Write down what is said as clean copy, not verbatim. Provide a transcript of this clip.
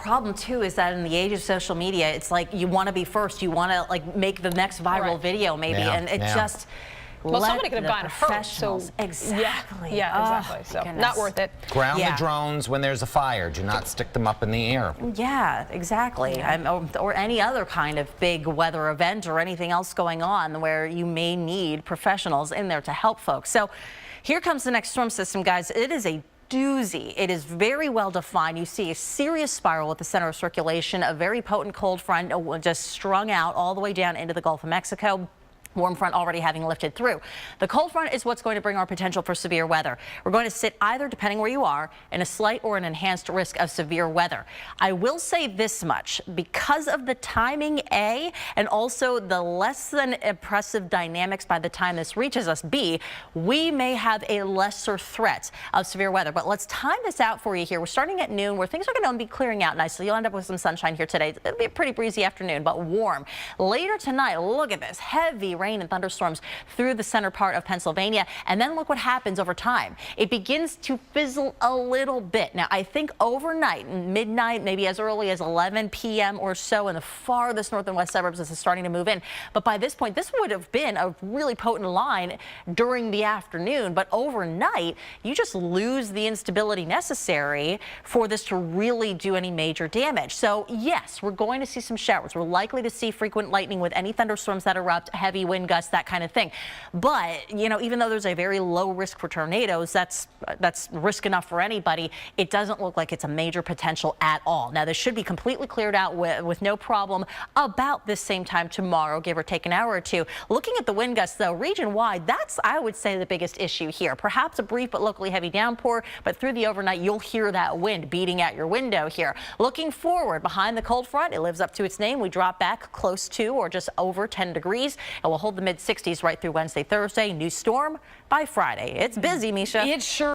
problem too is that in the age of social media, it's like you want to be first. You want to like make the next viral video maybe, and it just. Well, somebody could have gotten hurt. So exactly. Yeah, exactly. So not worth it. Ground the drones when there's a fire. Do not stick them up in the air. Yeah, exactly. Or any other kind of big weather event or anything else going on where you may need professionals in there to help folks. So here comes the next storm system, guys. It is a doozy. It is very well defined. You see a serious spiral at the center of circulation, a very potent cold front just strung out all the way down into the Gulf of Mexico. Warm front already having lifted through. The cold front is what's going to bring our potential for severe weather. We're going to sit either, depending where you are, in a slight or an enhanced risk of severe weather. I will say this much, because of the timing, A, and also the less than impressive dynamics by the time this reaches us, B, we may have a lesser threat of severe weather. But let's time this out for you here. We're starting at noon where things are going to be clearing out nicely. You'll end up with some sunshine here today. It'll be a pretty breezy afternoon, but warm. Later tonight, look at this heavy rain and thunderstorms through the center part of Pennsylvania. And then look what happens over time. It begins to fizzle a little bit. Now, I think overnight, midnight, maybe as early as 11 p.m. or so in the farthest north and west suburbs, this is starting to move in. But by this point, this would have been a really potent line during the afternoon. But overnight, you just lose the instability necessary for this to really do any major damage. So yes, we're going to see some showers. We're likely to see frequent lightning with any thunderstorms that erupt, heavy wind gusts, that kind of thing. But, you know, even though there's a very low risk for tornadoes, that's risk enough for anybody. It doesn't look like it's a major potential at all. Now, this should be completely cleared out with no problem about this same time tomorrow, give or take an hour or two. Looking at the wind gusts, though, region-wide, that's, I would say, the biggest issue here. Perhaps a brief but locally heavy downpour, but through the overnight, you'll hear that wind beating at your window here. Looking forward, behind the cold front, it lives up to its name. We drop back close to or just over 10 degrees, and we'll hold the mid-60s right through Wednesday, Thursday. New storm by Friday. It's busy, Misha. It sure